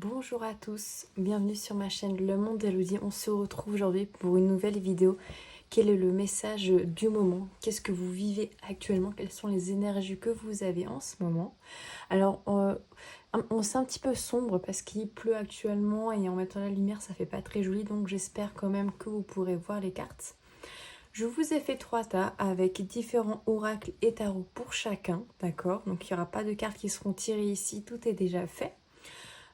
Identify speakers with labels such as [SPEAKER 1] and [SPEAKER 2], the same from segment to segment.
[SPEAKER 1] Bonjour à tous, bienvenue sur ma chaîne Le Monde d'Elodie. On se retrouve aujourd'hui pour une nouvelle vidéo. Quel est le message du moment? Qu'est-ce que vous vivez actuellement? Quelles sont les énergies que vous avez en ce moment? Alors, c'est un petit peu sombre parce qu'il pleut actuellement et en mettant la lumière, ça fait pas très joli. Donc j'espère quand même que vous pourrez voir les cartes. Je vous ai fait 3 tas avec différents oracles et tarots pour chacun, d'accord? Donc il n'y aura pas de cartes qui seront tirées ici, tout est déjà fait.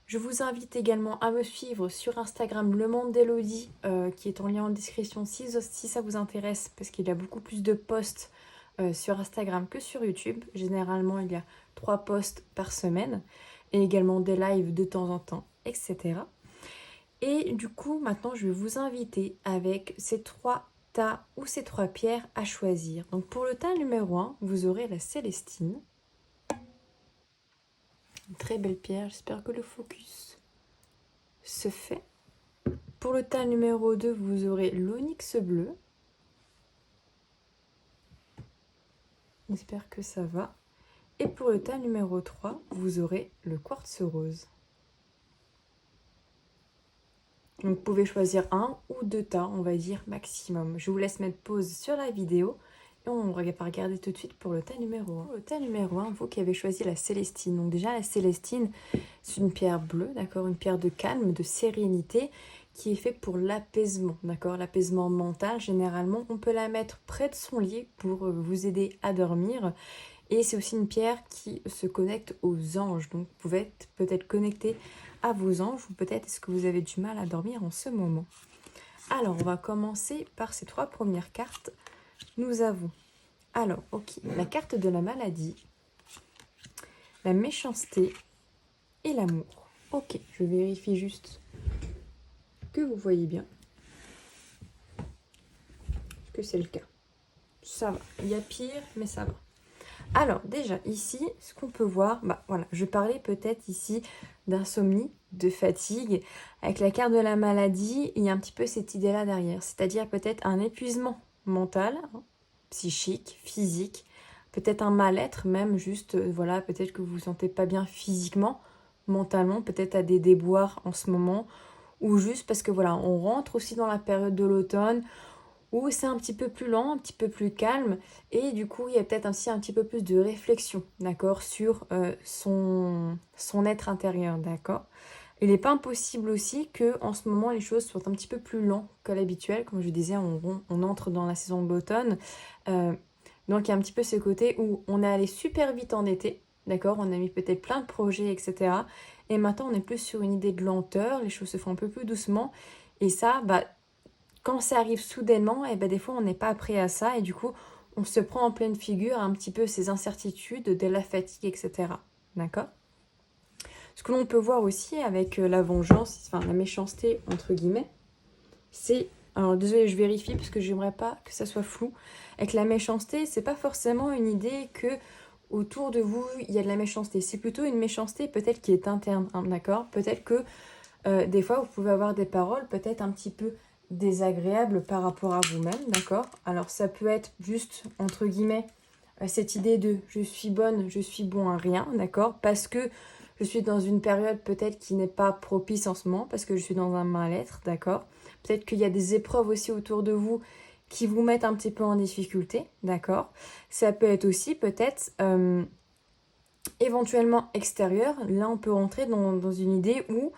[SPEAKER 1] Je vous invite également à me suivre sur Instagram Le Monde d'Elodie, qui est en lien en description si ça vous intéresse, parce qu'il y a beaucoup plus de posts sur Instagram que sur YouTube. Généralement, il y a 3 posts par semaine, et également des lives de temps en temps, etc. Et du coup, maintenant, je vais vous inviter avec ces 3 tas ou ces 3 pierres à choisir. Donc pour le tas numéro 1, vous aurez la Célestine. Une très belle pierre, j'espère que le focus se fait. Pour le tas numéro 2, vous aurez l'onyx bleu. J'espère que ça va. Et pour le tas numéro 3, vous aurez le quartz rose. Donc vous pouvez choisir un ou 2 tas, on va dire maximum. Je vous laisse mettre pause sur la vidéo et on va regarder tout de suite pour le tas numéro 1. Pour le tas numéro 1, vous qui avez choisi la Célestine. Donc déjà la Célestine, c'est une pierre bleue, d'accord, une pierre de calme, de sérénité qui est faite pour l'apaisement, d'accord, l'apaisement mental. Généralement, on peut la mettre près de son lit pour vous aider à dormir. Et c'est aussi une pierre qui se connecte aux anges. Donc vous pouvez être peut-être connecté à vos anges ou peut-être est-ce que vous avez du mal à dormir en ce moment. Alors on va commencer par ces 3 premières cartes. Nous avons, alors ok, la carte de la maladie, la méchanceté et l'amour. Ok, je vérifie juste que vous voyez bien. Est-ce que c'est le cas? Ça va, il y a pire mais ça va. Alors déjà ici, ce qu'on peut voir, voilà, je parlais peut-être ici d'insomnie, de fatigue. Avec la carte de la maladie, il y a un petit peu cette idée-là derrière, c'est-à-dire peut-être un épuisement mental, psychique, physique, peut-être un mal-être même, juste, voilà, peut-être que vous vous sentez pas bien physiquement, mentalement, peut-être à des déboires en ce moment, ou juste parce que voilà, on rentre aussi dans la période de l'automne, où c'est un petit peu plus lent, un petit peu plus calme, et du coup il y a peut-être aussi un petit peu plus de réflexion, d'accord, sur son être intérieur, d'accord. Il n'est pas impossible aussi que en ce moment les choses soient un petit peu plus lentes qu'à l'habituel, comme je disais, on entre dans la saison de l'automne, donc il y a un petit peu ce côté où on est allé super vite en été, d'accord, on a mis peut-être plein de projets, etc. Et maintenant on est plus sur une idée de lenteur, les choses se font un peu plus doucement, et ça, quand ça arrive soudainement, et des fois on n'est pas prêt à ça et du coup on se prend en pleine figure un petit peu ces incertitudes, de la fatigue, etc. D'accord? Ce que l'on peut voir aussi avec la vengeance, enfin la méchanceté entre guillemets, c'est, alors désolé je vérifie parce que j'aimerais pas que ça soit flou, avec la méchanceté c'est pas forcément une idée que autour de vous il y a de la méchanceté, c'est plutôt une méchanceté peut-être qui est interne, hein, d'accord? Peut-être que des fois, vous pouvez avoir des paroles peut-être un petit peu désagréables par rapport à vous-même, d'accord? Alors, ça peut être juste, entre guillemets, cette idée de « je suis bonne, je suis bon à rien », d'accord? Parce que je suis dans une période peut-être qui n'est pas propice en ce moment, parce que je suis dans un mal-être, d'accord? Peut-être qu'il y a des épreuves aussi autour de vous qui vous mettent un petit peu en difficulté, d'accord? Ça peut être aussi peut-être éventuellement extérieur. Là, on peut rentrer dans une idée où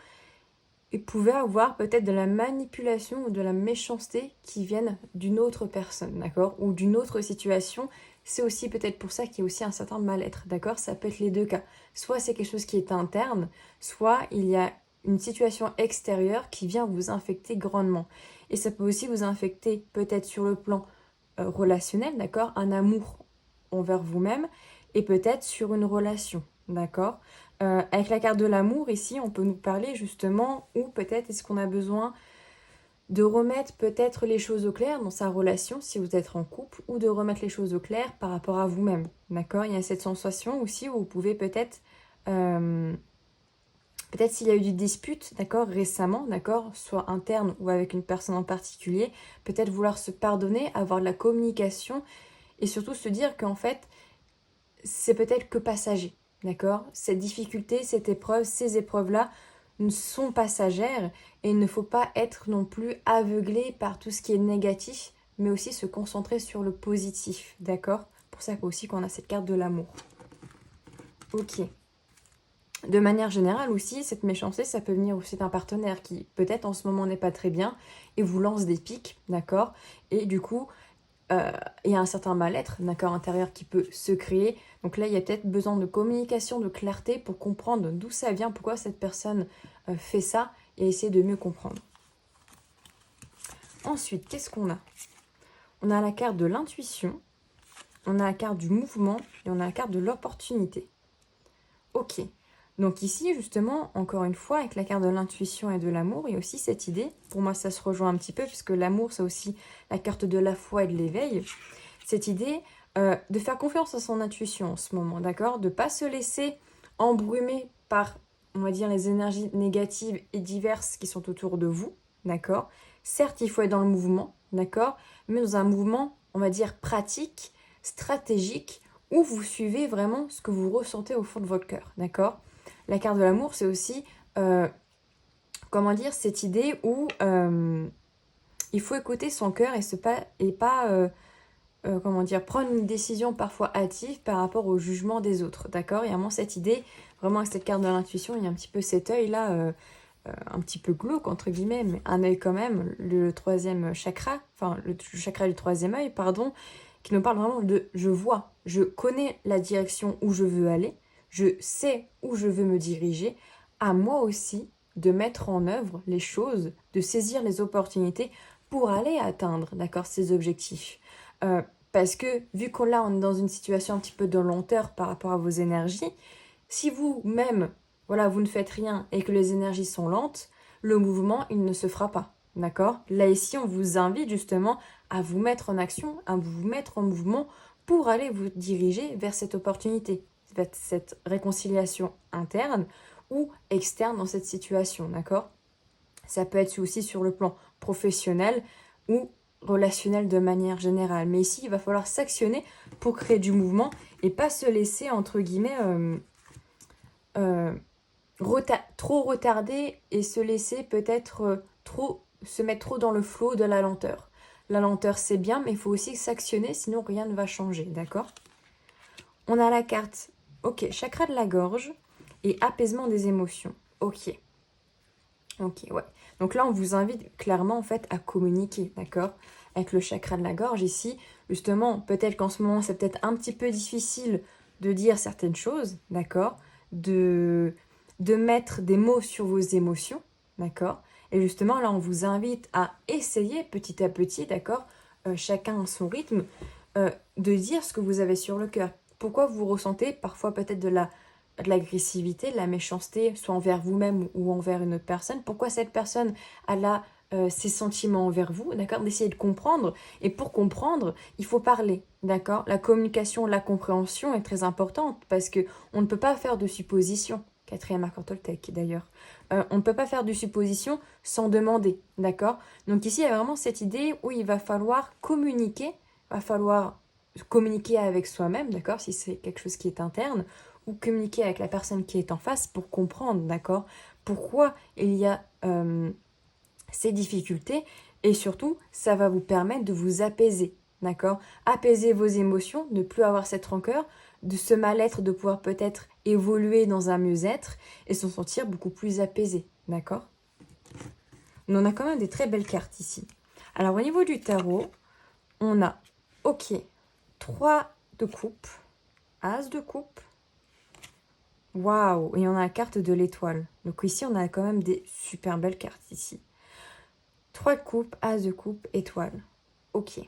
[SPEAKER 1] et pouvait avoir peut-être de la manipulation ou de la méchanceté qui viennent d'une autre personne, d'accord? Ou d'une autre situation. C'est aussi peut-être pour ça qu'il y a aussi un certain mal-être, d'accord? Ça peut être les deux cas. Soit c'est quelque chose qui est interne, soit il y a une situation extérieure qui vient vous infecter grandement. Et ça peut aussi vous infecter peut-être sur le plan relationnel, d'accord? Un amour envers vous-même et peut-être sur une relation, d'accord? Avec la carte de l'amour, ici, on peut nous parler justement où peut-être est-ce qu'on a besoin de remettre peut-être les choses au clair dans sa relation, si vous êtes en couple, ou de remettre les choses au clair par rapport à vous-même, d'accord? Il y a cette sensation aussi où vous pouvez peut-être, peut-être s'il y a eu des disputes, d'accord, récemment, d'accord, soit interne ou avec une personne en particulier, peut-être vouloir se pardonner, avoir de la communication, et surtout se dire qu'en fait, c'est peut-être que passager, d'accord? Cette difficulté, cette épreuve, ces épreuves-là sont passagères et il ne faut pas être non plus aveuglé par tout ce qui est négatif, mais aussi se concentrer sur le positif, d'accord? Pour ça aussi qu'on a cette carte de l'amour. Ok. De manière générale aussi, cette méchanceté, ça peut venir aussi d'un partenaire qui peut-être en ce moment n'est pas très bien et vous lance des pics, d'accord? Et du coup, il y a un certain mal-être, d'accord, intérieur qui peut se créer. Donc là, il y a peut-être besoin de communication, de clarté pour comprendre d'où ça vient, pourquoi cette personne fait ça et essayer de mieux comprendre. Ensuite, qu'est-ce qu'on a? On a la carte de l'intuition, on a la carte du mouvement et on a la carte de l'opportunité. Ok. Donc ici, justement, encore une fois, avec la carte de l'intuition et de l'amour, il y a aussi cette idée, pour moi ça se rejoint un petit peu, puisque l'amour, c'est aussi la carte de la foi et de l'éveil, cette idée de faire confiance à son intuition en ce moment, d'accord? De ne pas se laisser embrumer par, on va dire, les énergies négatives et diverses qui sont autour de vous, d'accord? Certes, il faut être dans le mouvement, d'accord? Mais dans un mouvement, on va dire, pratique, stratégique, où vous suivez vraiment ce que vous ressentez au fond de votre cœur, d'accord? La carte de l'amour, c'est aussi, comment dire, cette idée où il faut écouter son cœur et pas comment dire, prendre une décision parfois hâtive par rapport au jugement des autres, d'accord? Il y a vraiment cette idée, vraiment avec cette carte de l'intuition, il y a un petit peu cet œil-là, un petit peu glauque, entre guillemets, mais un œil quand même, le troisième chakra, enfin le chakra du troisième œil, pardon, qui nous parle vraiment de je vois, je connais la direction où je veux aller, je sais où je veux me diriger, à moi aussi de mettre en œuvre les choses, de saisir les opportunités pour aller atteindre, d'accord, ces objectifs. Parce que vu qu'on là on est dans une situation un petit peu de lenteur par rapport à vos énergies, si vous-même, voilà, vous ne faites rien et que les énergies sont lentes, le mouvement, il ne se fera pas. D'accord? Là, ici, on vous invite justement à vous mettre en action, à vous mettre en mouvement pour aller vous diriger vers cette opportunité, vers cette réconciliation interne ou externe dans cette situation. D'accord? Ça peut être aussi sur le plan professionnel ou relationnel de manière générale. Mais ici, il va falloir s'actionner pour créer du mouvement et pas se laisser, entre guillemets, trop retarder et se laisser peut-être se mettre trop dans le flot de la lenteur. La lenteur, c'est bien, mais il faut aussi s'actionner, sinon rien ne va changer, d'accord? On a la carte, ok, chakra de la gorge et apaisement des émotions. Ok, ouais. Donc là, on vous invite clairement en fait à communiquer, d'accord? Avec le chakra de la gorge ici, justement, peut-être qu'en ce moment, c'est peut-être un petit peu difficile de dire certaines choses, d'accord? De mettre des mots sur vos émotions, d'accord? Et justement, là, on vous invite à essayer petit à petit, d'accord? Chacun à son rythme, de dire ce que vous avez sur le cœur. Pourquoi vous ressentez parfois peut-être de l'agressivité, de la méchanceté, soit envers vous-même ou envers une autre personne. Pourquoi cette personne a là ses sentiments envers vous, d'accord? D'essayer de comprendre. Et pour comprendre, il faut parler, d'accord? La communication, la compréhension est très importante parce que on ne peut pas faire de suppositions. Quatrième accord Toltec d'ailleurs. On ne peut pas faire de suppositions sans demander, d'accord? Donc ici, il y a vraiment cette idée où il va falloir communiquer, va falloir communiquer avec soi-même, d'accord? Si c'est quelque chose qui est interne, ou communiquer avec la personne qui est en face pour comprendre, d'accord? Pourquoi il y a ces difficultés et surtout, ça va vous permettre de vous apaiser, d'accord? Apaiser vos émotions, ne plus avoir cette rancœur, de ce mal-être, de pouvoir peut-être évoluer dans un mieux-être et s'en sentir beaucoup plus apaisé, d'accord? Mais on a quand même des très belles cartes ici. Alors au niveau du tarot, on a, ok, 3 de coupe, As de coupe, waouh, et on a la carte de l'étoile. Donc ici, on a quand même des super belles cartes ici. 3 de coupe, As de coupe, étoile. Ok.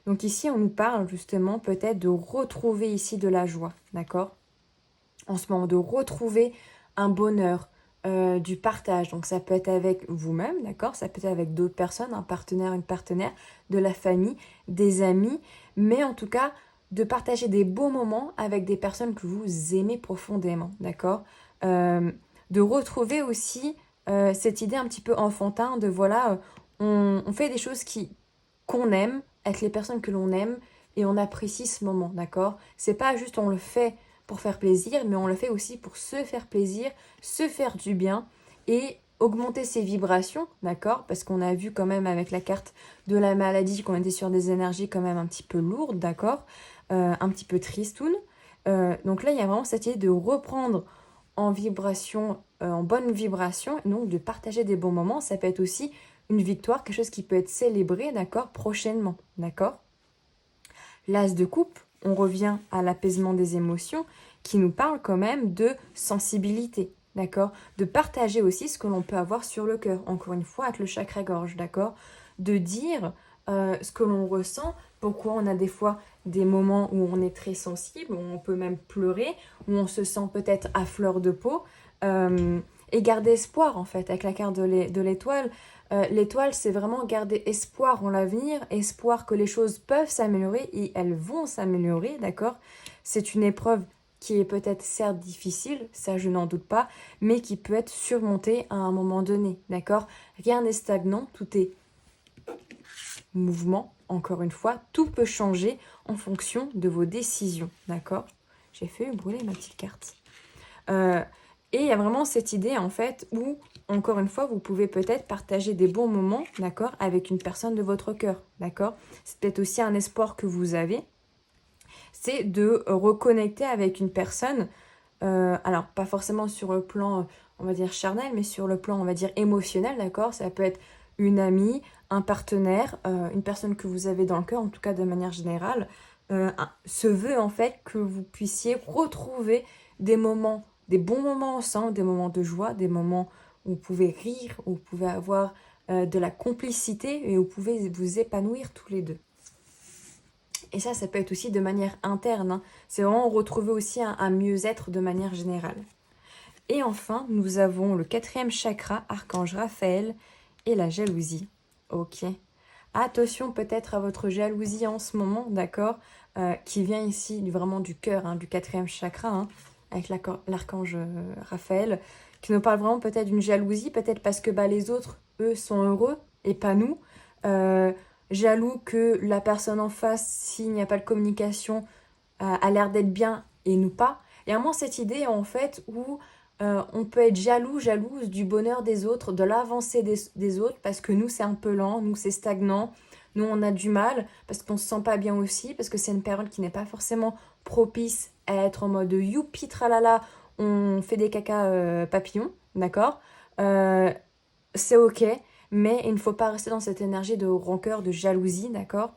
[SPEAKER 1] Donc ici, on nous parle justement peut-être de retrouver ici de la joie, d'accord? En ce moment, de retrouver un bonheur, du partage. Donc ça peut être avec vous-même, d'accord? Ça peut être avec d'autres personnes, un partenaire, une partenaire, de la famille, des amis. Mais en tout cas, de partager des beaux moments avec des personnes que vous aimez profondément, d'accord? De retrouver aussi cette idée un petit peu enfantin de voilà, on fait des choses qu'on aime, avec les personnes que l'on aime, et on apprécie ce moment, d'accord? C'est pas juste on le fait pour faire plaisir, mais on le fait aussi pour se faire plaisir, se faire du bien et augmenter ses vibrations, d'accord? Parce qu'on a vu quand même avec la carte de la maladie qu'on était sur des énergies quand même un petit peu lourdes, d'accord? Un petit peu tristounes. Donc là, il y a vraiment cette idée de reprendre en vibration, en bonne vibration, et donc de partager des bons moments. Ça peut être aussi une victoire, quelque chose qui peut être célébré, d'accord, prochainement, d'accord? L'as de coupe, on revient à l'apaisement des émotions, qui nous parle quand même de sensibilité, d'accord? De partager aussi ce que l'on peut avoir sur le cœur, encore une fois avec le chakra-gorge, d'accord? De dire ce que l'on ressent, pourquoi on a des fois des moments où on est très sensible, où on peut même pleurer, où on se sent peut-être à fleur de peau, et garder espoir en fait, avec la carte de l'étoile. L'étoile, c'est vraiment garder espoir en l'avenir, espoir que les choses peuvent s'améliorer et elles vont s'améliorer, d'accord? C'est une épreuve qui est peut-être certes difficile, ça je n'en doute pas, mais qui peut être surmontée à un moment donné, d'accord? Rien n'est stagnant, tout est mouvement, encore une fois, tout peut changer en fonction de vos décisions, d'accord? J'ai fait brûler ma petite carte. Et il y a vraiment cette idée, en fait, où, encore une fois, vous pouvez peut-être partager des bons moments, d'accord, avec une personne de votre cœur, d'accord? C'est peut-être aussi un espoir que vous avez, c'est de reconnecter avec une personne, alors pas forcément sur le plan, on va dire, charnel, mais sur le plan, on va dire, émotionnel, d'accord? Ça peut être une amie, un partenaire, une personne que vous avez dans le cœur, en tout cas de manière générale, se veut, en fait, que vous puissiez retrouver des moments, des bons moments ensemble, des moments de joie, des moments où vous pouvez rire, où vous pouvez avoir de la complicité et où vous pouvez vous épanouir tous les deux. Et ça peut être aussi de manière interne, hein. C'est vraiment retrouver aussi un mieux-être de manière générale. Et enfin, nous avons le 4e chakra, Archange Raphaël, et la jalousie. Ok. Attention peut-être à votre jalousie en ce moment, d'accord, qui vient ici vraiment du cœur, hein, du 4e chakra, hein, avec l'archange Raphaël, qui nous parle vraiment peut-être d'une jalousie, peut-être parce que les autres, eux, sont heureux et pas nous. Jaloux que la personne en face, s'il n'y a pas de communication, a l'air d'être bien et nous pas. Il y a vraiment cette idée en fait où on peut être jalouse du bonheur des autres, de l'avancée des autres, parce que nous c'est un peu lent, nous c'est stagnant, nous on a du mal, parce qu'on se sent pas bien aussi, parce que c'est une période qui n'est pas forcément propice à être en mode youpi tralala, on fait des caca papillons, d'accord? C'est ok, mais il ne faut pas rester dans cette énergie de rancœur, de jalousie, d'accord?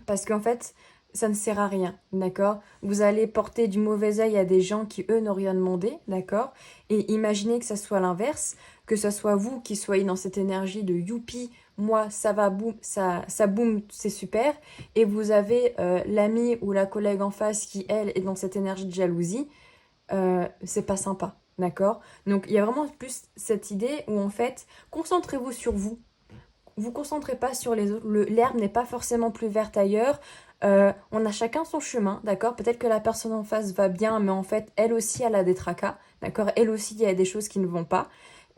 [SPEAKER 1] Parce qu'en fait, ça ne sert à rien, d'accord? Vous allez porter du mauvais œil à des gens qui, eux, n'ont rien demandé, d'accord? Et imaginez que ça soit l'inverse, que ce soit vous qui soyez dans cette énergie de youpi, moi, ça va, boum, ça boum, c'est super, et vous avez l'ami ou la collègue en face qui, elle, est dans cette énergie de jalousie, c'est pas sympa, d'accord? Donc, il y a vraiment plus cette idée où, en fait, concentrez-vous sur vous, vous concentrez pas sur les autres. L'herbe n'est pas forcément plus verte ailleurs. On a chacun son chemin, d'accord? Peut-être que la personne en face va bien, mais en fait, elle aussi, elle a des tracas, d'accord? Elle aussi, il y a des choses qui ne vont pas.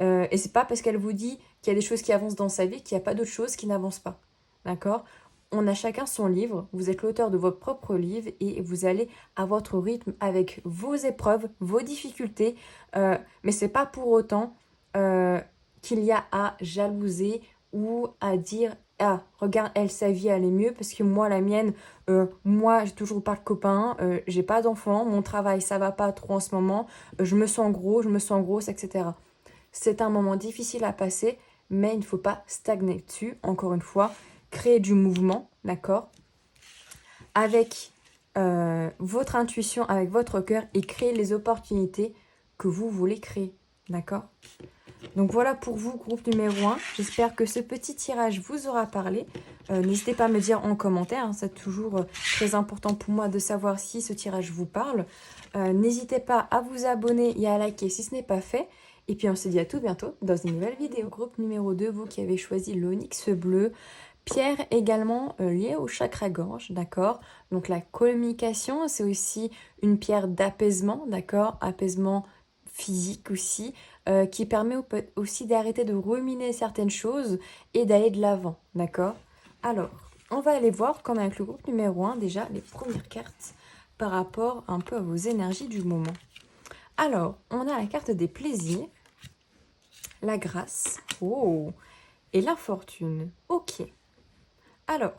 [SPEAKER 1] Et c'est pas parce qu'elle vous dit qu'il y a des choses qui avancent dans sa vie qu'il n'y a pas d'autres choses qui n'avancent pas, d'accord? On a chacun son livre, vous êtes l'auteur de votre propre livre et vous allez à votre rythme avec vos épreuves, vos difficultés, mais c'est pas pour autant qu'il y a à jalouser ou à dire ah regarde elle sa vie elle est mieux parce que moi la mienne moi j'ai toujours pas de copain, j'ai pas d'enfant, mon travail ça va pas trop en ce moment, je me sens gros, je me sens grosse, etc. C'est un moment difficile à passer, mais il ne faut pas stagner dessus. Encore une fois, créer du mouvement, d'accord, avec votre intuition, avec votre cœur et créer les opportunités que vous voulez créer, d'accord? Donc voilà pour vous, groupe numéro 1. J'espère que ce petit tirage vous aura parlé. N'hésitez pas à me dire en commentaire, hein, c'est toujours très important pour moi de savoir si ce tirage vous parle. N'hésitez pas à vous abonner et à liker si ce n'est pas fait. Et puis on se dit à tout bientôt dans une nouvelle vidéo. Groupe numéro 2, vous qui avez choisi l'onyx bleu. Pierre également liée au chakra-gorge, d'accord? Donc la communication, c'est aussi une pierre d'apaisement, d'accord? Apaisement physique aussi, qui permet aussi d'arrêter de ruminer certaines choses et d'aller de l'avant, d'accord? Alors, on va aller voir, comme avec le groupe numéro 1, déjà les premières cartes par rapport un peu à vos énergies du moment. Alors, on a la carte des plaisirs, la grâce. Oh, et la fortune. Ok. Alors,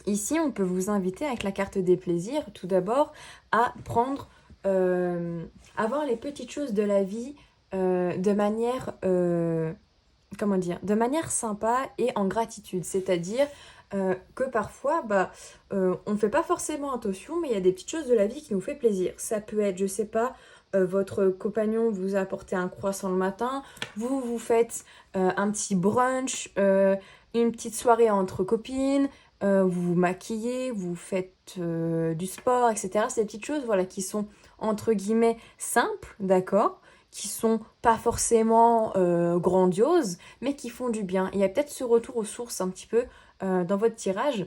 [SPEAKER 1] ici, on peut vous inviter avec la carte des plaisirs, tout d'abord, à prendre, à voir les petites choses de la vie de manière, comment dire, de manière sympa et en gratitude. C'est-à-dire que parfois, on ne fait pas forcément attention, mais il y a des petites choses de la vie qui nous fait plaisir. Ça peut être, je sais pas, votre compagnon vous a apporté un croissant le matin, vous faites un petit brunch, une petite soirée entre copines, vous vous maquillez, vous faites du sport, etc. C'est des petites choses voilà, qui sont entre guillemets simples, d'accord, qui sont pas forcément grandioses, mais qui font du bien. Il y a peut-être ce retour aux sources un petit peu dans votre tirage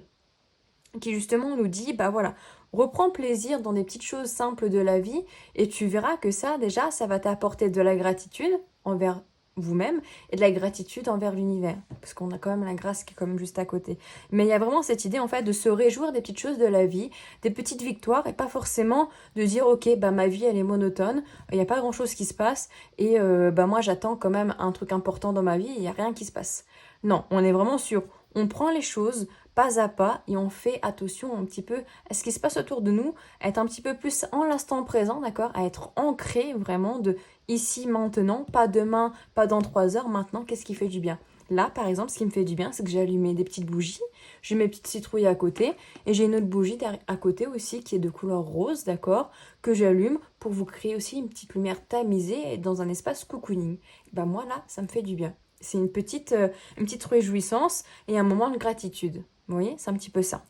[SPEAKER 1] qui justement nous dit, bah voilà, reprends plaisir dans des petites choses simples de la vie et tu verras que ça, déjà, ça va t'apporter de la gratitude envers vous-même et de la gratitude envers l'univers. Parce qu'on a quand même la grâce qui est quand même juste à côté. Mais il y a vraiment cette idée, en fait, de se réjouir des petites choses de la vie, des petites victoires et pas forcément de dire, ok, bah ma vie, elle est monotone, il n'y a pas grand-chose qui se passe et bah moi, j'attends quand même un truc important dans ma vie et il n'y a rien qui se passe. Non, on est vraiment sur, on prend les choses pas à pas et on fait attention un petit peu à ce qui se passe autour de nous, à être un petit peu plus en l'instant présent, d'accord, à être ancré vraiment de ici, maintenant, pas demain, pas dans 3 heures, maintenant, qu'est-ce qui fait du bien. Là, par exemple, ce qui me fait du bien, c'est que j'ai allumé des petites bougies, j'ai mes petites citrouilles à côté et j'ai une autre bougie à côté aussi qui est de couleur rose, d'accord, que j'allume pour vous créer aussi une petite lumière tamisée dans un espace cocooning. Ben moi, là, ça me fait du bien. C'est une petite réjouissance et un moment de gratitude. Vous voyez, c'est un petit peu ça.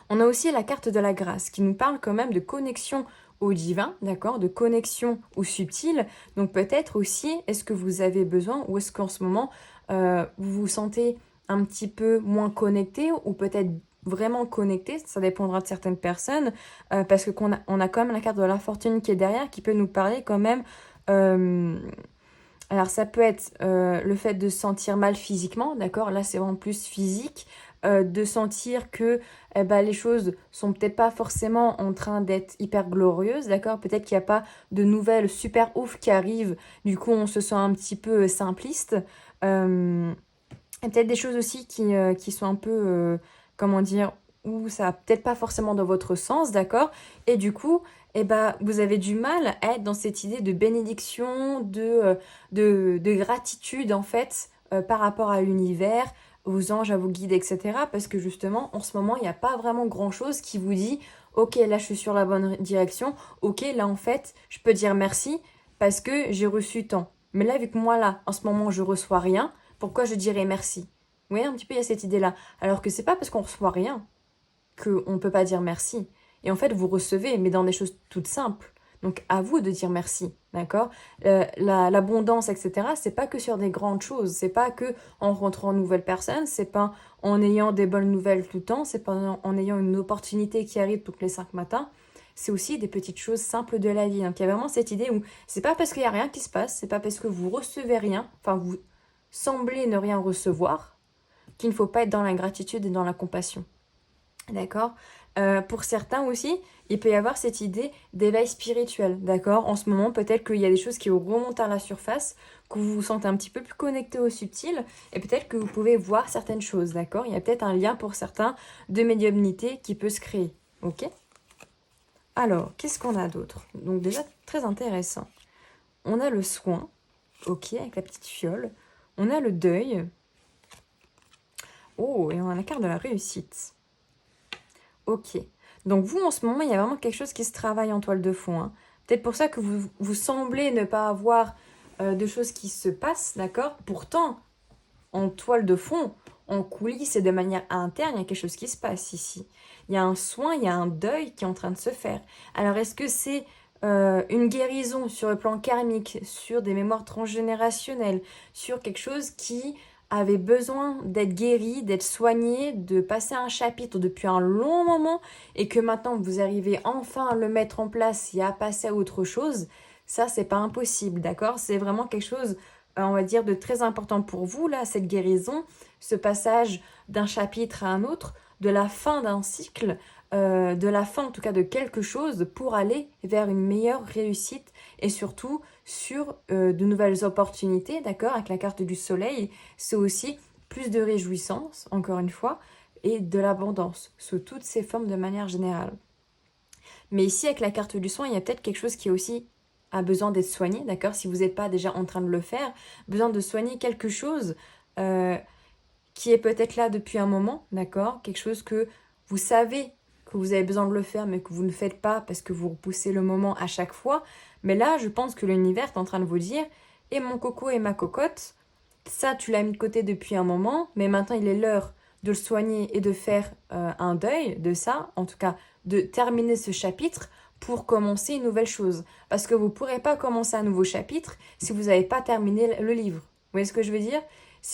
[SPEAKER 1] On a aussi la carte de la grâce qui nous parle quand même de connexion au divin, d'accord, de connexion au subtil. Donc peut-être aussi, est-ce que vous avez besoin ou est-ce qu'en ce moment, vous vous sentez un petit peu moins connecté ou peut-être vraiment connecté, ça dépendra de certaines personnes, parce que on a quand même la carte de la fortune qui est derrière, qui peut nous parler quand même... alors ça peut être le fait de se sentir mal physiquement, d'accord? Là c'est vraiment plus physique, de sentir que les choses sont peut-être pas forcément en train d'être hyper glorieuses, d'accord? Peut-être qu'il n'y a pas de nouvelles super ouf qui arrivent, du coup on se sent un petit peu simpliste. Et peut-être des choses aussi qui sont un peu, comment dire, où ça va peut-être pas forcément dans votre sens, d'accord? Et du coup, vous avez du mal à être dans cette idée de bénédiction, de gratitude, en fait, par rapport à l'univers, aux anges, à vos guides, etc. Parce que justement, en ce moment, il n'y a pas vraiment grand-chose qui vous dit, ok, là, je suis sur la bonne direction, ok, là, en fait, je peux dire merci parce que j'ai reçu tant. Mais là, vu que moi, là, en ce moment, je reçois rien, pourquoi je dirais merci? Vous voyez, un petit peu, il y a cette idée-là. Alors que c'est pas parce qu'on reçoit rien qu'on ne peut pas dire merci. Et en fait, vous recevez, mais dans des choses toutes simples. Donc, à vous de dire merci, d'accord? L'abondance, etc., c'est pas que sur des grandes choses. C'est pas que en rencontrant une nouvelle personne, c'est pas en ayant des bonnes nouvelles tout le temps, c'est pas en ayant une opportunité qui arrive toutes les 5 matins. C'est aussi des petites choses simples de la vie. Donc, il y a vraiment cette idée où c'est pas parce qu'il y a rien qui se passe, c'est pas parce que vous recevez rien, enfin, vous semblez ne rien recevoir, qu'il ne faut pas être dans l'ingratitude et dans la compassion. D'accord? Pour certains aussi, il peut y avoir cette idée d'éveil spirituel, d'accord? En ce moment, peut-être qu'il y a des choses qui remontent à la surface, que vous vous sentez un petit peu plus connecté au subtil, et peut-être que vous pouvez voir certaines choses, d'accord? Il y a peut-être un lien pour certains de médiumnité qui peut se créer, ok? Alors, qu'est-ce qu'on a d'autre? Donc déjà, très intéressant. On a le soin, ok, avec la petite fiole. On a le deuil. Oh, et on a la carte de la réussite. Ok. Donc vous, en ce moment, il y a vraiment quelque chose qui se travaille en toile de fond. Hein. Peut-être pour ça que vous semblez ne pas avoir de choses qui se passent, d'accord? Pourtant, en toile de fond, en coulisses et de manière interne, il y a quelque chose qui se passe ici. Il y a un soin, il y a un deuil qui est en train de se faire. Alors, est-ce que c'est une guérison sur le plan karmique, sur des mémoires transgénérationnelles, sur quelque chose qui avait besoin d'être guéri, d'être soigné, de passer un chapitre depuis un long moment et que maintenant vous arrivez enfin à le mettre en place et à passer à autre chose, ça c'est pas impossible, d'accord? C'est vraiment quelque chose, on va dire, de très important pour vous, là, cette guérison, ce passage d'un chapitre à un autre, de la fin d'un cycle, de la fin, en tout cas de quelque chose, pour aller vers une meilleure réussite et surtout sur de nouvelles opportunités, d'accord? Avec la carte du soleil, c'est aussi plus de réjouissance, encore une fois, et de l'abondance, sous toutes ses formes de manière générale. Mais ici, avec la carte du soin, il y a peut-être quelque chose qui aussi a besoin d'être soigné, d'accord? Si vous n'êtes pas déjà en train de le faire, besoin de soigner quelque chose euh, qui est peut-être là depuis un moment, d'accord? Quelque chose que vous savez que vous avez besoin de le faire, mais que vous ne faites pas parce que vous repoussez le moment à chaque fois. Mais là, je pense que l'univers est en train de vous dire, et mon coco et ma cocotte, ça, tu l'as mis de côté depuis un moment, mais maintenant, il est l'heure de le soigner et de faire un deuil de ça, en tout cas, de terminer ce chapitre pour commencer une nouvelle chose. Parce que vous ne pourrez pas commencer un nouveau chapitre si vous n'avez pas terminé le livre. Vous voyez ce que je veux dire?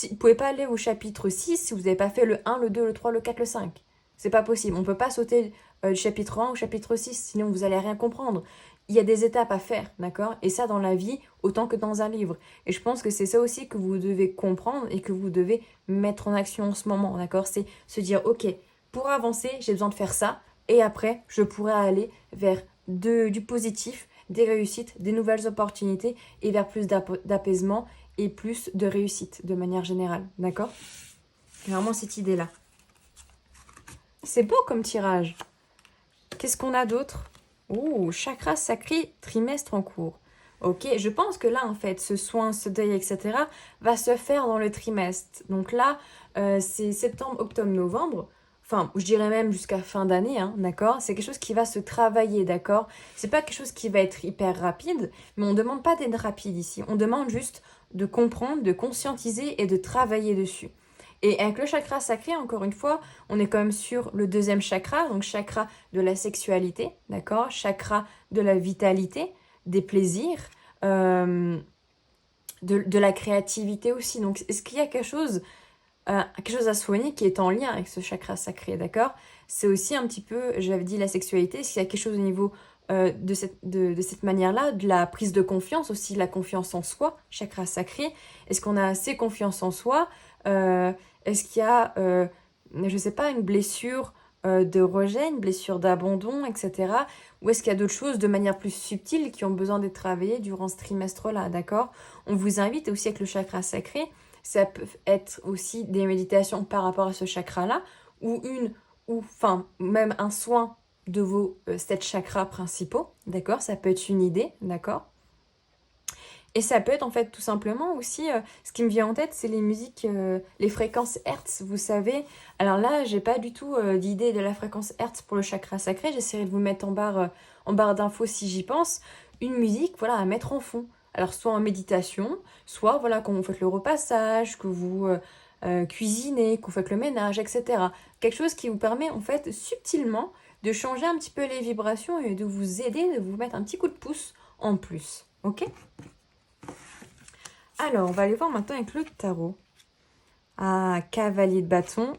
[SPEAKER 1] Vous ne pouvez pas aller au chapitre 6 si vous n'avez pas fait le 1, le 2, le 3, le 4, le 5. C'est pas possible. On ne peut pas sauter du chapitre 1 au chapitre 6, sinon vous allez rien comprendre. Il y a des étapes à faire, d'accord? Et ça dans la vie autant que dans un livre. Et je pense que c'est ça aussi que vous devez comprendre et que vous devez mettre en action en ce moment, d'accord? C'est se dire, ok, pour avancer, j'ai besoin de faire ça, et après, je pourrai aller vers du positif, des réussites, des nouvelles opportunités, et vers plus d'apaisement et plus de réussite de manière générale, d'accord? Vraiment cette idée-là. C'est beau comme tirage. Qu'est-ce qu'on a d'autre? Ouh, chakra sacré, trimestre en cours. Ok, je pense que là, en fait, ce soin, ce deuil, etc., va se faire dans le trimestre. Donc là, c'est septembre, octobre, novembre. Enfin, je dirais même jusqu'à fin d'année, hein, d'accord? C'est quelque chose qui va se travailler, d'accord? C'est pas quelque chose qui va être hyper rapide, mais on ne demande pas d'être rapide ici. On demande juste de comprendre, de conscientiser et de travailler dessus. Et avec le chakra sacré, encore une fois, on est quand même sur le deuxième chakra, donc chakra de la sexualité, d'accord? Chakra de la vitalité, des plaisirs, euh, de la créativité aussi. Donc, est-ce qu'il y a quelque chose à soigner qui est en lien avec ce chakra sacré, d'accord? C'est aussi un petit peu, j'avais dit la sexualité, s'il y a quelque chose au niveau de cette manière-là, de la prise de confiance, aussi la confiance en soi, chakra sacré. Est-ce qu'on a assez confiance en soi? Euh, Est-ce qu'il y a, je sais pas, une blessure de rejet, une blessure d'abandon, etc. Ou est-ce qu'il y a d'autres choses de manière plus subtile qui ont besoin d'être travaillées durant ce trimestre-là, d'accord? On vous invite aussi avec le chakra sacré, ça peut être aussi des méditations par rapport à ce chakra-là, ou enfin, même un soin de vos 7 chakras principaux, d'accord? Ça peut être une idée, d'accord? Et ça peut être en fait tout simplement aussi, ce qui me vient en tête, c'est les musiques, les fréquences Hertz, vous savez. Alors là, j'ai pas du tout d'idée de la fréquence Hertz pour le chakra sacré, j'essaierai de vous mettre en barre d'infos si j'y pense. Une musique, voilà, à mettre en fond. Alors soit en méditation, soit voilà, quand vous faites le repassage, que vous cuisinez, que vous faites le ménage, etc. Quelque chose qui vous permet en fait subtilement de changer un petit peu les vibrations et de vous aider, de vous mettre un petit coup de pouce en plus. Ok? Alors, on va aller voir maintenant avec le tarot. Ah, cavalier de bâton,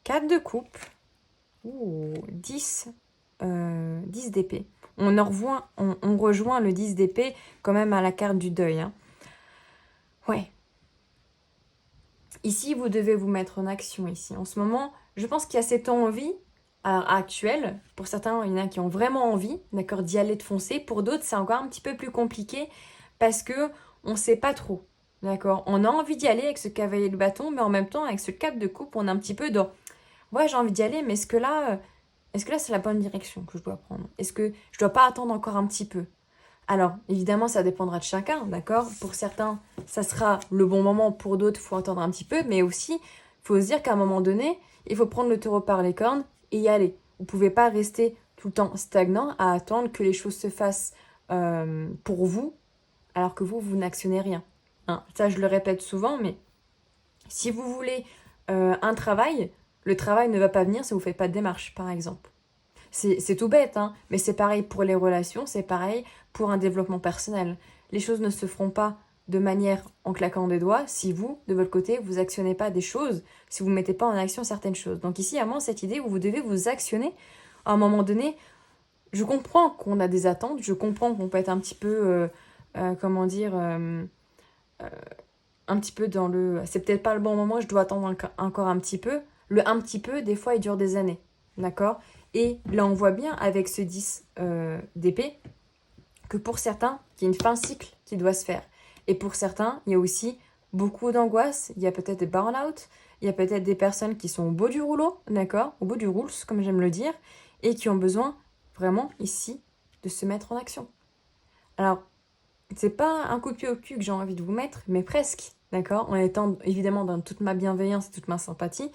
[SPEAKER 1] 4 de coupe, ouh, 10, 10 d'épée. On rejoint le 10 d'épée quand même à la carte du deuil, hein. Ouais. Ici, vous devez vous mettre en action ici. En ce moment, je pense qu'il y a cette envie actuelle. Pour certains, il y en a qui ont vraiment envie, d'accord, d'y aller, de foncer. Pour d'autres, c'est encore un petit peu plus compliqué parce que on ne sait pas trop. D'accord? On a envie d'y aller avec ce cavalier de bâton, mais en même temps, avec ce 4 de coupe, on est un petit peu dans ouais, j'ai envie d'y aller, mais est-ce que là, c'est la bonne direction que je dois prendre? Est-ce que je dois pas attendre encore un petit peu? Alors, évidemment, ça dépendra de chacun, d'accord? Pour certains, ça sera le bon moment, pour d'autres, il faut attendre un petit peu, mais aussi, il faut se dire qu'à un moment donné, il faut prendre le taureau par les cornes et y aller. Vous ne pouvez pas rester tout le temps stagnant à attendre que les choses se fassent pour vous, alors que vous n'actionnez rien, hein. Ça, je le répète souvent, mais si vous voulez un travail, le travail ne va pas venir si vous ne faites pas de démarche, par exemple. C'est tout bête, hein, mais c'est pareil pour les relations, c'est pareil pour un développement personnel. Les choses ne se feront pas de manière en claquant des doigts si vous, de votre côté, vous actionnez pas des choses, si vous ne mettez pas en action certaines choses. Donc ici, il y a vraiment cette idée où vous devez vous actionner. À un moment donné, je comprends qu'on a des attentes, je comprends qu'on peut être un petit peu, comment dire, un petit peu c'est peut-être pas le bon moment, je dois attendre encore un petit peu. Le un petit peu, des fois, il dure des années. d'accord? Et là, on voit bien avec ce 10 d'épée que pour certains, il y a une fin de cycle qui doit se faire. Et pour certains, il y a aussi beaucoup d'angoisse, il y a peut-être des burn-out, il y a peut-être des personnes qui sont au bout du rouleau, d'accord? Au bout du rules, comme j'aime le dire, et qui ont besoin vraiment ici de se mettre en action. Alors, c'est pas un coup de pied au cul que j'ai envie de vous mettre, mais presque, d'accord? En étant évidemment dans toute ma bienveillance et toute ma sympathie.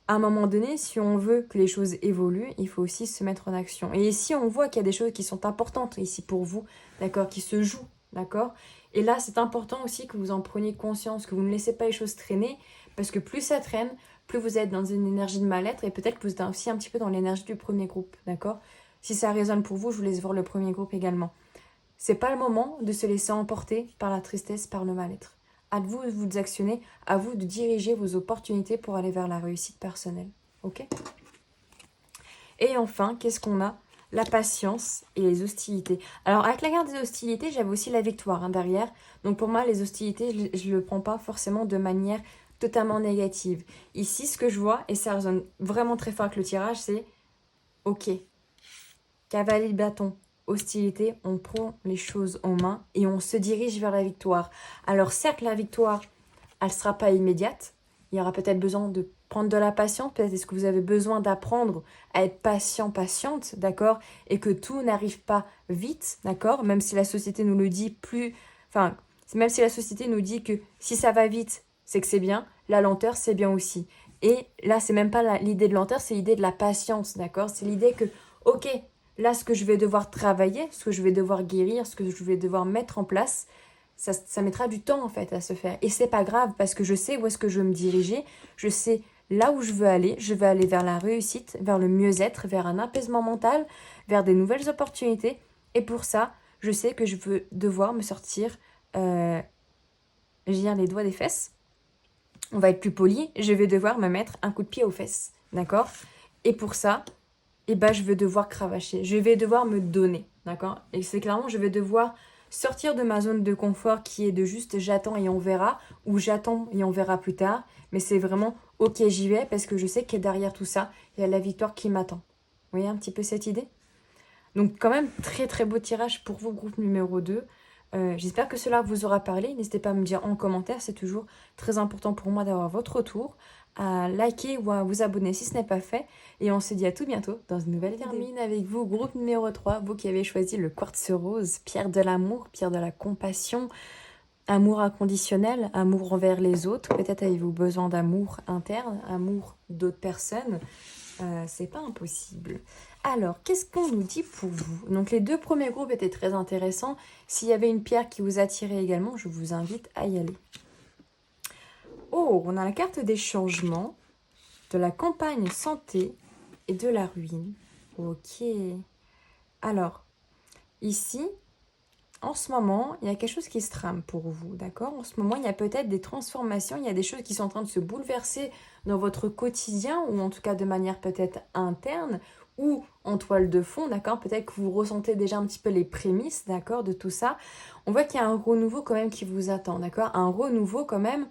[SPEAKER 1] À un moment donné, si on veut que les choses évoluent, il faut aussi se mettre en action. Et ici, on voit qu'il y a des choses qui sont importantes ici pour vous, d'accord, qui se jouent, d'accord. Et là, c'est important aussi que vous en preniez conscience, que vous ne laissez pas les choses traîner, parce que plus ça traîne, plus vous êtes dans une énergie de mal-être, et peut-être que vous êtes aussi un petit peu dans l'énergie du premier groupe, d'accord. Si ça résonne pour vous, je vous laisse voir le premier groupe également. C'est pas le moment de se laisser emporter par la tristesse, par le mal-être. À vous de vous actionner, à vous de diriger vos opportunités pour aller vers la réussite personnelle. Ok? Et enfin, qu'est-ce qu'on a? La patience et les hostilités. Alors, avec la carte des hostilités, j'avais aussi la victoire derrière. Donc, pour moi, les hostilités, je ne le prends pas forcément de manière totalement négative. Ici, ce que je vois, et ça résonne vraiment très fort avec le tirage, c'est ok, cavalier de bâton, hostilité, on prend les choses en main et on se dirige vers la victoire. Alors certes, la victoire, elle ne sera pas immédiate. Il y aura peut-être besoin de prendre de la patience. Peut-être est-ce que vous avez besoin d'apprendre à être patient, patiente, d'accord? Et que tout n'arrive pas vite, d'accord? Même si la société nous le dit plus... Enfin, même si la société nous dit que si ça va vite, c'est que c'est bien. La lenteur, c'est bien aussi. Et là, c'est même pas l'idée de lenteur, c'est l'idée de la patience, d'accord? C'est l'idée que, ok, là, ce que je vais devoir travailler, ce que je vais devoir guérir, ce que je vais devoir mettre en place, ça mettra du temps en fait à se faire. Et c'est pas grave parce que je sais où est-ce que je veux me diriger, je sais là où je veux aller vers la réussite, vers le mieux-être, vers un apaisement mental, vers des nouvelles opportunités. Et pour ça, je sais que je veux devoir me sortir, les doigts des fesses. On va être plus poli, je vais devoir me mettre un coup de pied aux fesses, d'accord? Et pour ça, eh ben, je vais devoir cravacher, je vais devoir me donner, d'accord? Et c'est clairement, je vais devoir sortir de ma zone de confort qui est de juste j'attends et on verra, ou j'attends et on verra plus tard, mais c'est vraiment ok, j'y vais parce que je sais que derrière tout ça, il y a la victoire qui m'attend. Vous voyez un petit peu cette idée? Donc quand même, très très beau tirage pour vous, groupe numéro 2. J'espère que cela vous aura parlé. N'hésitez pas à me dire en commentaire, c'est toujours très important pour moi d'avoir votre retour, à liker ou à vous abonner si ce n'est pas fait. Et on se dit à tout bientôt dans une nouvelle vidéo. Je termine avec vous, groupe numéro 3, vous qui avez choisi le quartz rose, pierre de l'amour, pierre de la compassion, amour inconditionnel, amour envers les autres. Peut-être avez-vous besoin d'amour interne, amour d'autres personnes. C'est pas impossible. Alors, qu'est-ce qu'on nous dit pour vous? Donc, les deux premiers groupes étaient très intéressants. S'il y avait une pierre qui vous attirait également, je vous invite à y aller. Oh, on a la carte des changements, de la campagne santé et de la ruine. Ok. Alors, ici, en ce moment, il y a quelque chose qui se trame pour vous, d'accord? En ce moment, il y a peut-être des transformations, il y a des choses qui sont en train de se bouleverser dans votre quotidien, ou en tout cas de manière peut-être interne, ou en toile de fond, d'accord? Peut-être que vous ressentez déjà un petit peu les prémices, d'accord, de tout ça. On voit qu'il y a un renouveau quand même qui vous attend, d'accord? Un renouveau quand même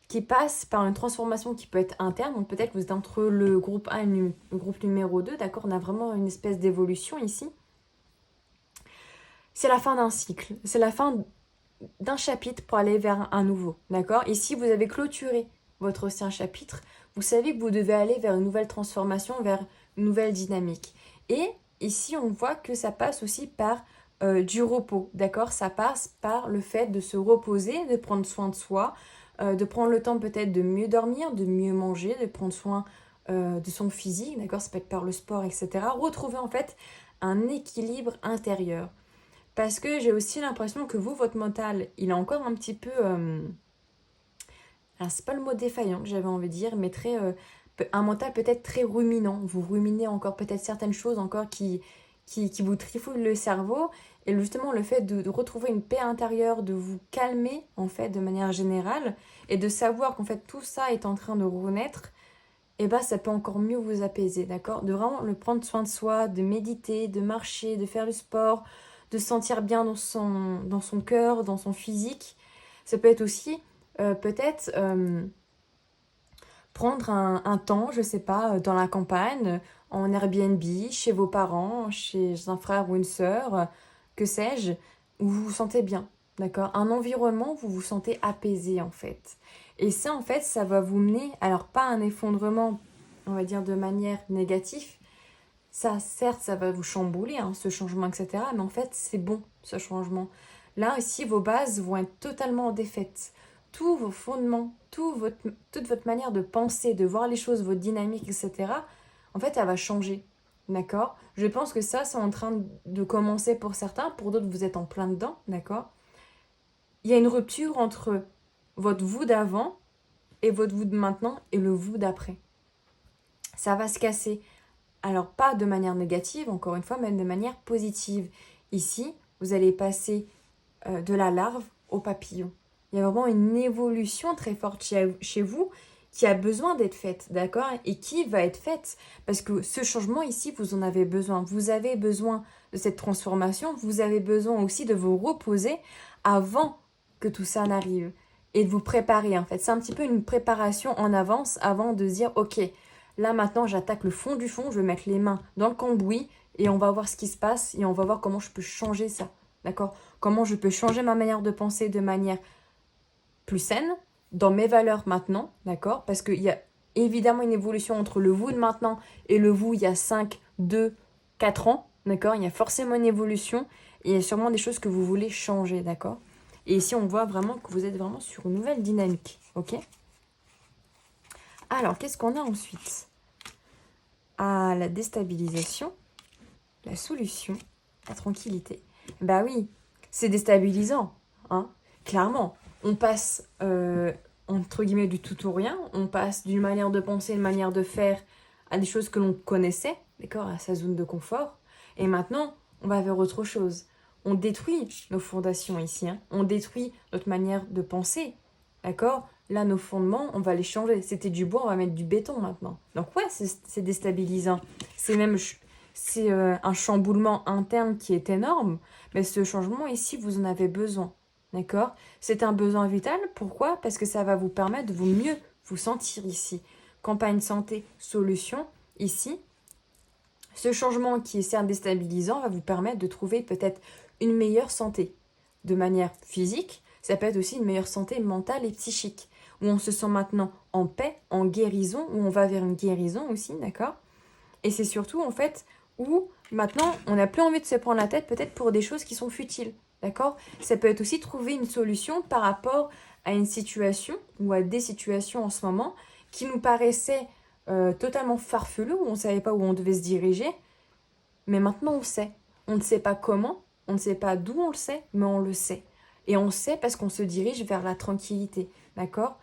[SPEAKER 1] qui passe par une transformation qui peut être interne. Donc peut-être que vous êtes entre le groupe 1 et le groupe numéro 2, d'accord? On a vraiment une espèce d'évolution ici. C'est la fin d'un cycle, c'est la fin d'un chapitre pour aller vers un nouveau, d'accord? Et si vous avez clôturé votre ancien chapitre, vous savez que vous devez aller vers une nouvelle transformation, vers une nouvelle dynamique. Et ici, on voit que ça passe aussi par du repos, d'accord? Ça passe par le fait de se reposer, de prendre soin de soi, de prendre le temps peut-être de mieux dormir, de mieux manger, de prendre soin de son physique, d'accord? Ça peut être par le sport, etc. Retrouver en fait un équilibre intérieur. Parce que j'ai aussi l'impression que vous, votre mental, il est encore un petit peu... alors, c'est pas le mot défaillant que j'avais envie de dire, mais très, un mental peut-être très ruminant. Vous ruminez encore peut-être certaines choses encore qui vous trifouillent le cerveau. Et justement, le fait de retrouver une paix intérieure, de vous calmer, en fait, de manière générale, et de savoir qu'en fait, tout ça est en train de renaître, et bah, ça peut encore mieux vous apaiser, d'accord? De vraiment le prendre soin de soi, de méditer, de marcher, de faire du sport, de se sentir bien dans son cœur, dans son physique. Ça peut être aussi peut-être prendre un temps, je sais pas, dans la campagne, en Airbnb, chez vos parents, chez un frère ou une sœur, que sais-je, où vous vous sentez bien, d'accord? Un environnement où vous vous sentez apaisé en fait. Et ça en fait, ça va vous mener, alors pas un effondrement, on va dire de manière négative, ça certes, ça va vous chambouler, hein, ce changement, etc. Mais en fait, c'est bon, ce changement. Là aussi, vos bases vont être totalement défaites. Tous vos fondements, toute votre manière de penser, de voir les choses, votre dynamique, etc., en fait, elle va changer. D'accord? Je pense que ça, c'est en train de commencer pour certains. Pour d'autres, vous êtes en plein dedans. D'accord? Il y a une rupture entre votre vous d'avant et votre vous de maintenant et le vous d'après. Ça va se casser. Alors, pas de manière négative, encore une fois, mais de manière positive. Ici, vous allez passer de la larve au papillon. Il y a vraiment une évolution très forte chez vous qui a besoin d'être faite, d'accord? Et qui va être faite. Parce que ce changement ici, vous en avez besoin. Vous avez besoin de cette transformation. Vous avez besoin aussi de vous reposer avant que tout ça n'arrive. Et de vous préparer, en fait. C'est un petit peu une préparation en avance avant de se dire, ok, là maintenant j'attaque le fond du fond, je vais mettre les mains dans le cambouis et on va voir ce qui se passe et on va voir comment je peux changer ça. D'accord? Comment je peux changer ma manière de penser de manière plus saine, dans mes valeurs maintenant, d'accord? Parce qu'il y a évidemment une évolution entre le vous de maintenant et le vous il y a 5, 2, 4 ans, d'accord? Il y a forcément une évolution et il y a sûrement des choses que vous voulez changer, d'accord? Et ici, on voit vraiment que vous êtes vraiment sur une nouvelle dynamique, ok? Alors, qu'est-ce qu'on a ensuite? À la déstabilisation, la solution, la tranquillité. Bah oui, c'est déstabilisant, hein, clairement. On passe, entre guillemets, du tout au rien, on passe d'une manière de penser, une manière de faire à des choses que l'on connaissait, d'accord, à sa zone de confort. Et maintenant, on va vers autre chose. On détruit nos fondations ici, hein. On détruit notre manière de penser, d'accord? Là, nos fondements, on va les changer. C'était du bois, on va mettre du béton maintenant. Donc ouais, c'est déstabilisant. C'est même c'est un chamboulement interne qui est énorme, mais ce changement ici, vous en avez besoin. D'accord? C'est un besoin vital. Pourquoi? Parce que ça va vous permettre de vous mieux vous sentir ici. Campagne santé, solution, ici. Ce changement qui est certes déstabilisant va vous permettre de trouver peut-être une meilleure santé. De manière physique, ça peut être aussi une meilleure santé mentale et psychique. Où on se sent maintenant en paix, en guérison, où on va vers une guérison aussi, d'accord? Et c'est surtout en fait où maintenant on n'a plus envie de se prendre la tête peut-être pour des choses qui sont futiles, d'accord? Ça peut être aussi trouver une solution par rapport à une situation ou à des situations en ce moment qui nous paraissaient totalement farfelues, où on ne savait pas où on devait se diriger, mais maintenant on sait. On ne sait pas comment, on ne sait pas d'où on le sait, mais on le sait. Et on sait parce qu'on se dirige vers la tranquillité, d'accord?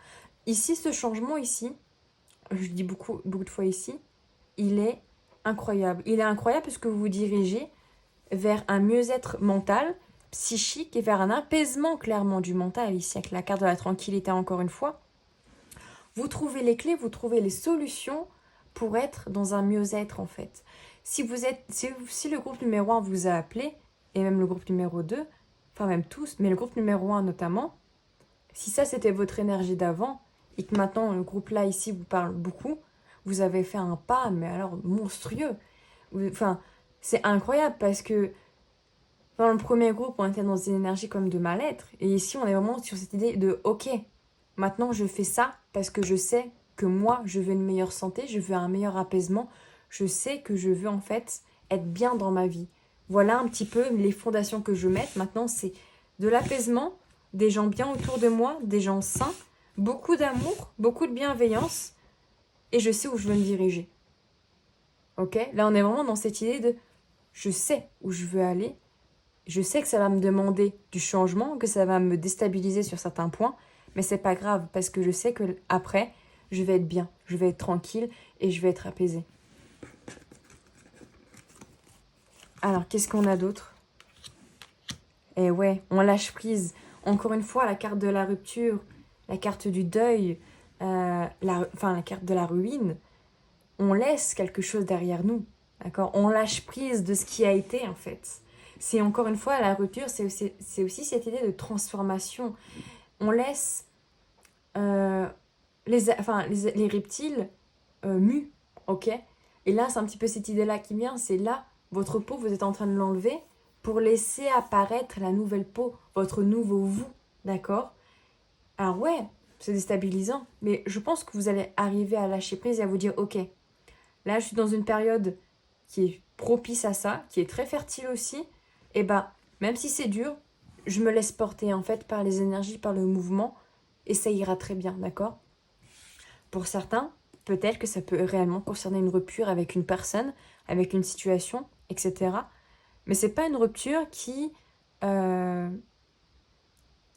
[SPEAKER 1] Ici, ce changement ici, je dis beaucoup de fois ici, il est incroyable. Il est incroyable parce que vous vous dirigez vers un mieux-être mental, psychique et vers un apaisement clairement du mental ici avec la carte de la tranquillité encore une fois. Vous trouvez les clés, vous trouvez les solutions pour être dans un mieux-être en fait. Si le groupe numéro 1 vous a appelé, et même le groupe numéro 2, enfin même tous, mais le groupe numéro 1 notamment, si ça c'était votre énergie d'avant, et que maintenant le groupe là ici vous parle beaucoup, vous avez fait un pas, mais alors monstrueux. Enfin, c'est incroyable parce que dans le premier groupe, on était dans une énergie comme de mal-être. Et ici, on est vraiment sur cette idée de ok, maintenant je fais ça parce que je sais que moi, je veux une meilleure santé, je veux un meilleur apaisement. Je sais que je veux en fait être bien dans ma vie. Voilà un petit peu les fondations que je mets. Maintenant, c'est de l'apaisement, des gens bien autour de moi, des gens sains, beaucoup d'amour, beaucoup de bienveillance. Et je sais où je veux me diriger. Ok? Là, on est vraiment dans cette idée de je sais où je veux aller. Je sais que ça va me demander du changement, que ça va me déstabiliser sur certains points, mais c'est pas grave parce que je sais que après, je vais être bien, je vais être tranquille et je vais être apaisée. Alors, qu'est-ce qu'on a d'autre? Eh ouais, on lâche prise. Encore une fois, la carte de la rupture, la carte du deuil, la carte de la ruine. On laisse quelque chose derrière nous, d'accord? On lâche prise de ce qui a été, en fait. C'est encore une fois, la rupture, c'est aussi cette idée de transformation. On laisse les reptiles muent, ok? Et là, c'est un petit peu cette idée-là qui vient, c'est là, votre peau, vous êtes en train de l'enlever pour laisser apparaître la nouvelle peau, votre nouveau vous, d'accord? Alors ouais, c'est déstabilisant, mais je pense que vous allez arriver à lâcher prise et à vous dire, ok, là, je suis dans une période qui est propice à ça, qui est très fertile aussi, et bah, même si c'est dur, je me laisse porter en fait par les énergies, par le mouvement, et ça ira très bien, d'accord? Pour certains, peut-être que ça peut réellement concerner une rupture avec une personne, avec une situation, etc. Mais c'est pas une rupture qui... euh,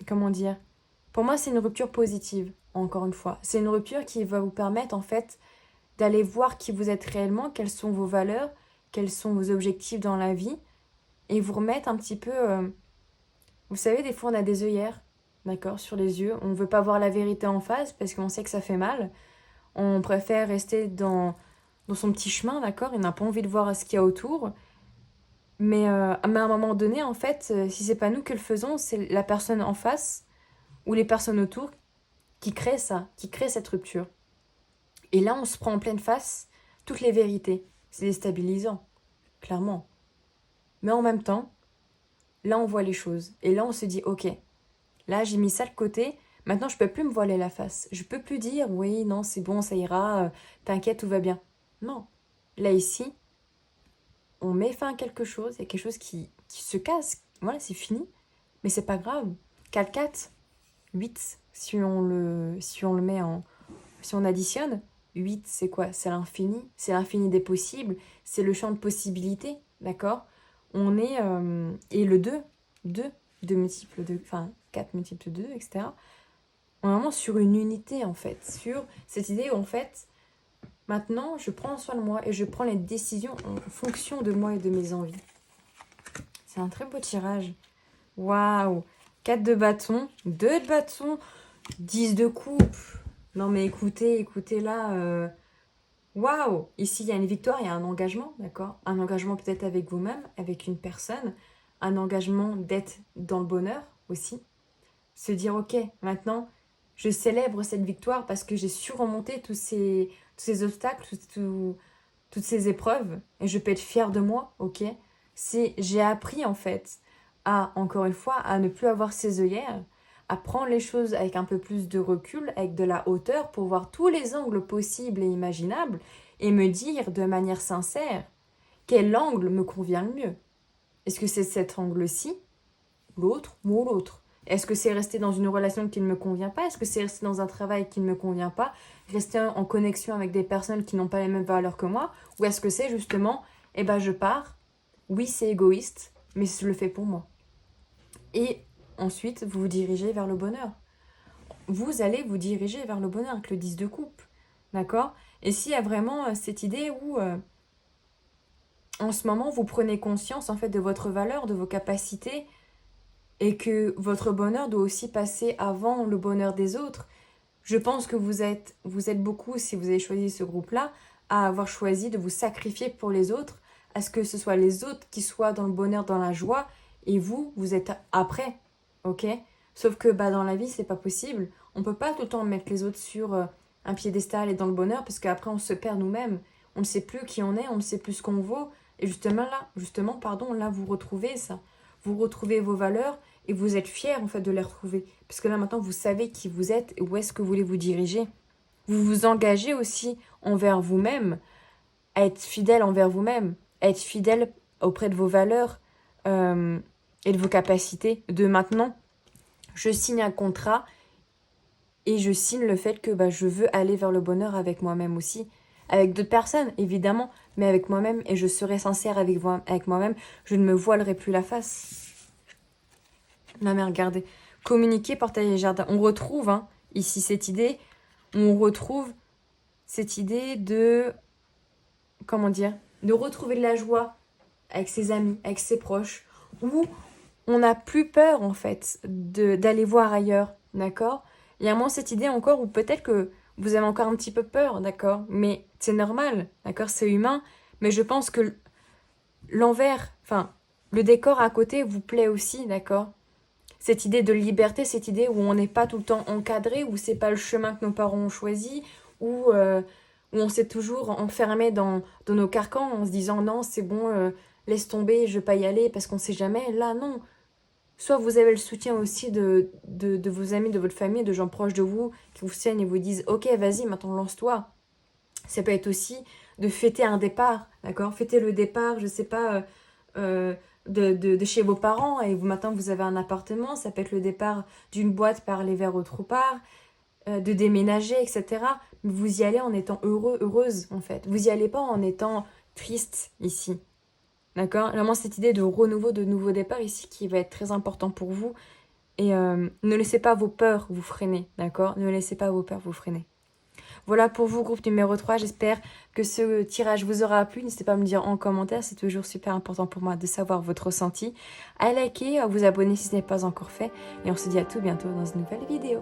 [SPEAKER 1] comment dire? Pour moi, c'est une rupture positive, encore une fois. C'est une rupture qui va vous permettre, en fait, d'aller voir qui vous êtes réellement, quelles sont vos valeurs, quels sont vos objectifs dans la vie, et vous remettre un petit peu... vous savez, des fois, on a des œillères, d'accord, sur les yeux. On ne veut pas voir la vérité en face parce qu'on sait que ça fait mal. On préfère rester dans son petit chemin, d'accord? On n'a pas envie de voir ce qu'il y a autour. Mais à un moment donné, en fait, si c'est pas nous qui le faisons, c'est la personne en face ou les personnes autour qui créent ça, qui créent cette rupture. Et là, on se prend en pleine face toutes les vérités. C'est déstabilisant, clairement. Mais en même temps, là, on voit les choses. Et là, on se dit, ok, là, j'ai mis ça de côté. Maintenant, je peux plus me voiler la face. Je peux plus dire, oui, non, c'est bon, ça ira, t'inquiète, tout va bien. Non. Là, ici, on met fin à quelque chose, il y a quelque chose qui se casse. Voilà, c'est fini. Mais c'est pas grave. 4-4, 8, si on le met en... Si on additionne, 8, c'est quoi? C'est l'infini des possibles, c'est le champ de possibilités, d'accord? On est... et le 2 multiples de... Enfin, 4 multiples de 2, etc. On est vraiment sur une unité, en fait. Sur cette idée où, en fait, maintenant, je prends soin de moi et je prends les décisions en fonction de moi et de mes envies. C'est un très beau tirage. Waouh! 4 de bâton, 2 de bâton, 10 de coupe. Non mais écoutez là. Waouh! Ici, il y a une victoire, il y a un engagement, d'accord? Un engagement peut-être avec vous-même, avec une personne. Un engagement d'être dans le bonheur aussi. Se dire, ok, maintenant, je célèbre cette victoire parce que j'ai surmonté tous ces obstacles, toutes ces épreuves. Et je peux être fière de moi, ok? J'ai appris, en fait, encore une fois, à ne plus avoir ces œillères, à prendre les choses avec un peu plus de recul, avec de la hauteur, pour voir tous les angles possibles et imaginables, et me dire de manière sincère quel angle me convient le mieux. Est-ce que c'est cet angle-ci, l'autre ou l'autre? Est-ce que c'est rester dans une relation qui ne me convient pas? Est-ce que c'est rester dans un travail qui ne me convient pas? Rester en connexion avec des personnes qui n'ont pas les mêmes valeurs que moi? Ou est-ce que c'est justement, eh ben je pars, oui c'est égoïste, mais je le fais pour moi. Et ensuite, vous vous dirigez vers le bonheur. Vous allez vous diriger vers le bonheur avec le 10 de coupe. D'accord? Et s'il y a vraiment cette idée où, en ce moment, vous prenez conscience en fait de votre valeur, de vos capacités, et que votre bonheur doit aussi passer avant le bonheur des autres, je pense que vous êtes beaucoup, si vous avez choisi ce groupe-là, à avoir choisi de vous sacrifier pour les autres, à ce que ce soit les autres qui soient dans le bonheur, dans la joie, et vous êtes après, ok? Sauf que dans la vie, c'est pas possible. On peut pas tout le temps mettre les autres sur un piédestal et dans le bonheur, parce qu'après, on se perd nous-mêmes. On ne sait plus qui on est, on ne sait plus ce qu'on vaut. Et là, vous retrouvez ça. Vous retrouvez vos valeurs et vous êtes fiers, en fait, de les retrouver. Parce que là, maintenant, vous savez qui vous êtes et où est-ce que vous voulez vous diriger. Vous vous engagez aussi envers vous-même, à être fidèle envers vous-même, à être fidèle auprès de vos valeurs et de vos capacités. De maintenant, je signe un contrat et je signe le fait que je veux aller vers le bonheur avec moi-même aussi. Avec d'autres personnes, évidemment, mais avec moi-même, et je serai sincère avec moi-même, je ne me voilerai plus la face. Non mais regardez, communiquer, partager jardin. On retrouve ici cette idée, de, comment dire, de retrouver de la joie avec ses amis, avec ses proches, où on n'a plus peur en fait d'aller voir ailleurs, d'accord? Il y a moins cette idée encore où peut-être que vous avez encore un petit peu peur, d'accord? Mais c'est normal, d'accord? C'est humain, mais je pense que l'envers, enfin, le décor à côté vous plaît aussi, d'accord? cette idée de liberté, cette idée où on n'est pas tout le temps encadré, où c'est pas le chemin que nos parents ont choisi, où on s'est toujours enfermé dans nos carcans en se disant non, c'est bon, laisse tomber, je vais pas y aller parce qu'on sait jamais. Là, non. Soit vous avez le soutien aussi de vos amis, de votre famille, de gens proches de vous qui vous soutiennent et vous disent ok, vas-y, maintenant lance-toi. Ça peut être aussi de fêter un départ, d'accord? Fêter le départ, je sais pas, de chez vos parents et vous maintenant vous avez un appartement, ça peut être le départ d'une boîte par aller vers autre part, de déménager, etc. Mais vous y allez en étant heureux, heureuse en fait. Vous y allez pas en étant triste ici. D'accord? Vraiment cette idée de renouveau, de nouveau départ ici qui va être très important pour vous. Et ne laissez pas vos peurs vous freiner, d'accord? Ne laissez pas vos peurs vous freiner. Voilà pour vous, groupe numéro 3. J'espère que ce tirage vous aura plu. N'hésitez pas à me dire en commentaire, c'est toujours super important pour moi de savoir votre ressenti. À liker, à vous abonner si ce n'est pas encore fait. Et on se dit à tout bientôt dans une nouvelle vidéo.